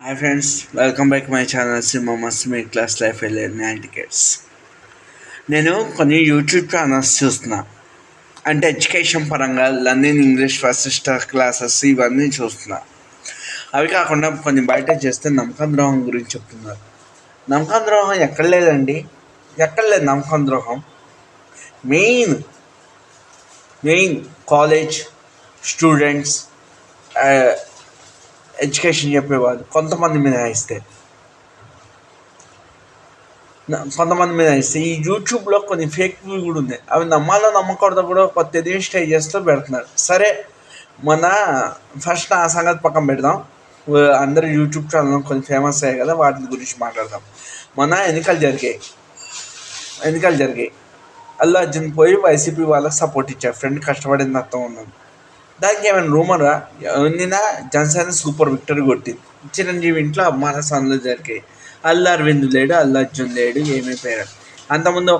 Hi friends, welcome back my channel సిమస్ మీ class life వెళ్ళిన టికెట్స్. నేను కొన్ని యూట్యూబ్ ఛానల్స్ చూస్తున్నా. అంటే ఎడ్యుకేషన్ పరంగా లర్నింగ్ ఇంగ్లీష్ ఫస్ట్ క్లాసెస్ ఇవన్నీ చూస్తున్నా. అవి కాకుండా కొన్ని బయట చేస్తే నమ్మకం ద్రోహం గురించి చెప్తున్నారు. నమ్మకం ద్రోహం ఎక్కడ లేదండి, ఎక్కడ లేదు నమ్మకం ద్రోహం. మెయిన్ కాలేజ్ స్టూడెంట్స్, ఎడ్యుకేషన్ చెప్పేవాళ్ళు కొంతమంది మినహాయిస్తే ఈ యూట్యూబ్లో కొన్ని ఫేక్ కూడా ఉన్నాయి. అవి నమ్మాలో నమ్మకూడదు కూడా ఒక తెలియని స్టేజెస్లో పెడుతున్నారు. సరే, మన ఫస్ట్ ఆ సంగతి పక్కన పెడదాం. అందరూ యూట్యూబ్ ఛానల్ కొంచెం ఫేమస్ అయ్యాయి కదా, వాటి గురించి మాట్లాడదాం. మన ఎన్నికలు జరిగాయి. అల్లు అర్జున్ పోయి వైసీపీ వాళ్ళకి సపోర్ట్ ఇచ్చారు. ఫ్రెండ్ కష్టపడింది అర్థం ఉన్నది. దానికి ఏమైనా రూమరా నిన్న జనసేన సూపర్ విక్టరీ కొట్టింది. చిరంజీవి ఇంట్లో అభిమానస్థానంలో జరిగాయి. అల్లు అరవింద్ లేడు, అల్లు అర్జున్ లేడు, ఏమైపోయారు. అంతకుముందు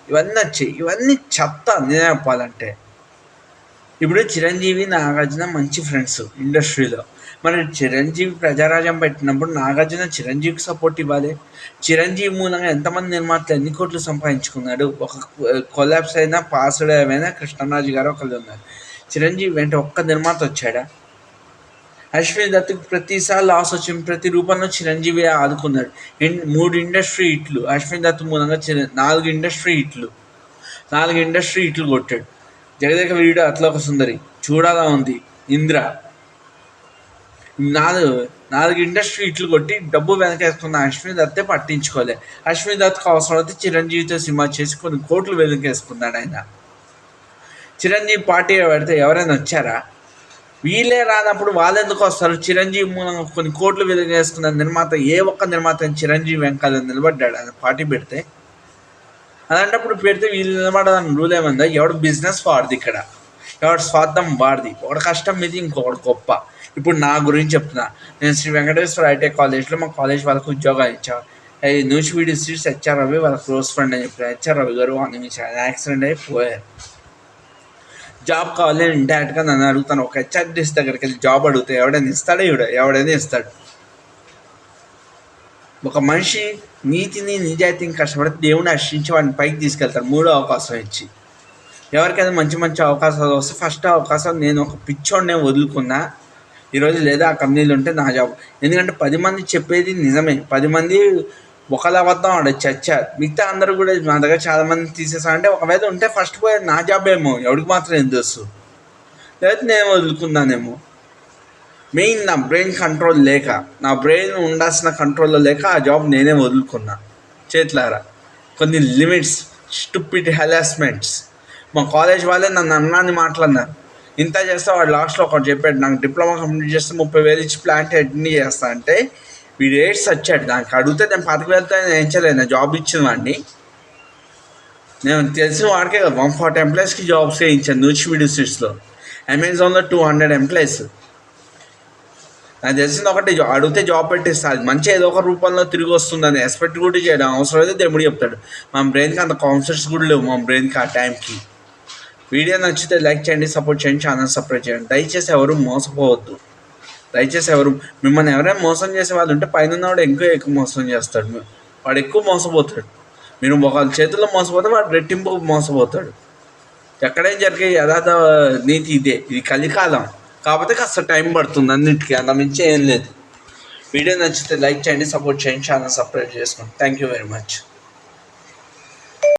ఇవన్నీ వచ్చాయి. ఇవన్నీ చెత్త నేనే చెప్పాలంటే. ఇప్పుడు చిరంజీవి నాగార్జున మంచి ఫ్రెండ్స్ ఇండస్ట్రీలో. మరి చిరంజీవి ప్రజారాజ్యం పెట్టినప్పుడు నాగార్జున చిరంజీవికి సపోర్ట్ ఇవ్వాలి. చిరంజీవి మూలంగా ఎంతమంది నిర్మాతలు ఎన్ని కోట్లు సంపాదించుకున్నాడు. ఒక కొలాబ్స్ అయినా పాస్డ్ ఏమైనా కృష్ణరాజు గారు ఒకళ్ళు ఉన్నారు. చిరంజీవి వెంట ఒక్క నిర్మాత వచ్చాడా? అశ్విని దత్తుకి ప్రతిసారి లాస్ వచ్చింది. ప్రతి రూపంలో చిరంజీవి ఆదుకున్నాడు. 3 ఇండస్ట్రీ హిట్లు అశ్విని దత్తు మూలంగా 4 ఇండస్ట్రీ హిట్లు కొట్టాడు. జగదేక వీరుడు, అట్లోక సుందరి, చూడాలా ఉంది, ఇంద్ర, 4 ఇండస్ట్రీ హిట్లు కొట్టి డబ్బు వెనకేసుకున్న అశ్విని దత్తే పట్టించుకోలే. అశ్విని దత్తుకు అవసరం అయితే చిరంజీవితో సినిమా చేసి కొన్ని కోట్లు వెనకేసుకున్నాడు ఆయన. చిరంజీవి పార్టీ పెడితే ఎవరైనా వచ్చారా? వీళ్ళే రానప్పుడు వాళ్ళు ఎందుకు వస్తారు? చిరంజీవి మూలంగా కొన్ని కోట్లు వెలుగేసుకున్న నిర్మాత ఏ ఒక్క నిర్మాత చిరంజీవి వెనకాల నిలబడ్డాడు ఆయన పార్టీ పెడితే? అలాంటప్పుడు పెడితే వీళ్ళు నిలబడాలని రూల్ ఏమందా? ఎవడు బిజినెస్ వాడిది, ఇక్కడ ఎవడు స్వార్థం వాడిది. ఒకటి కష్టం మీద ఇంకొకటి గొప్ప. ఇప్పుడు నా గురించి చెప్తున్నా. నేను శ్రీ వెంకటేశ్వర ఐటీ కాలేజ్లో మా కాలేజ్ వాళ్ళకి ఉద్యోగాలు ఇచ్చాను. నూచివీడి సీట్స్ హెచ్ఆర్ రవి వాళ్ళ క్లోజ్ ఫ్రెండ్ అని చెప్పారు. హెచ్ఆర్ రవి గారు యాక్సిడెంట్ అయిపోయారు. జాబ్ కావాలి అని ఇండైరెక్ట్గా నన్ను అడుగుతాను. ఒక హెచ్ఆర్డీస్ దగ్గరికి వెళ్ళి జాబ్ అడిగితే ఎవడైనా ఇస్తాడు? ఒక మనిషి నీతిని నిజాయితీని కష్టపడితే దేవుని హర్షించి వాడిని పైకి తీసుకెళ్తాడు 3వ అవకాశం ఇచ్చి. ఎవరికైనా మంచి అవకాశాలు వస్తే ఫస్ట్ అవకాశం నేను ఒక పిచ్చోడినే వదులుకున్నా ఈరోజు, లేదా ఆ కంపెనీలు ఉంటే నా జాబ్. ఎందుకంటే 10 మంది చెప్పేది నిజమే. 10 మంది ఒకలా వద్దాం ఆడ చచ్చారు. మిగతా అందరూ కూడా నా దగ్గర చాలామంది తీసేసానంటే ఒకవేళ ఉంటే ఫస్ట్ పోయేది నా జాబ్ ఏమో, ఎవరికి మాత్రం ఏం తెలుసు, లేకపోతే నేను వదులుకున్నానేమో. మెయిన్ నా బ్రెయిన్ కంట్రోల్ లేక, నా బ్రెయిన్ ఉండాల్సిన కంట్రోల్లో లేక ఆ జాబ్ నేనే వదులుకున్నా చేతులారా. కొన్ని లిమిట్స్, స్టూపిడ్ హెరాస్మెంట్స్. మా కాలేజ్ వాళ్ళే నన్ను అన్నాన్ని మాట్లాడినారు. ఇంత చేస్తే వాడు లాస్ట్లో ఒకటి చెప్పాడు, నాకు డిప్లొమా కంప్లీట్ చేస్తే 30,000 ఇచ్చి ప్లాంట్ హెడ్ని చేస్తా అంటే వీడు ఏడ్స్ వచ్చాడు. దానికి అడిగితే నేను 10,000తో ఎంచలేను జాబ్ ఇచ్చిన వాడిని. నేను తెలిసిన వాడికే 140 ఎంప్లాయీస్కి జాబ్స్ వేయించాను నూచివీడి సీట్స్లో. అమెజాన్లో 200 ఎంప్లాయీస్. నాకు తెలిసింది ఒకటి, అడిగితే జాబ్ పెట్టిస్తుంది. మంచి ఏదో ఒక రూపంలో తిరిగి వస్తుందని ఎక్స్పెక్ట్ కూడా చేయడం అవసరం అయితే దేవుడు చెప్తాడు. మా బ్రెయిన్కి అంత కాన్సెప్ట్స్ కూడా లేవు మా బ్రెయిన్కి ఆ టైంకి. వీడియో నచ్చితే లైక్ చేయండి, సపోర్ట్ చేయండి, ఛానల్ సబ్స్క్రైబ్ చేయండి. దయచేసి ఎవరు మోసపోవద్దు. మిమ్మల్ని ఎవరైనా మోసం చేసే వాళ్ళు ఉంటే పైన వాడు ఎక్కువ మోసం చేస్తాడు. వాడు ఎక్కువ మోసపోతాడు. మీరు ఒకళ్ళ చేతుల్లో మోసపోతే వాడు రెట్టింపు మోసపోతాడు. ఎక్కడేం జరిగే యథార్థ నీతి ఇదే. ఇది కలికాలం కాకపోతే కాస్త టైం పడుతుంది అన్నింటికీ, అంత మించి ఏం లేదు. వీడియో నచ్చితే లైక్ చేయండి, సపోర్ట్ చేయండి, ఛానల్ సబ్స్క్రైబ్ చేసుకోండి. Thank you very much.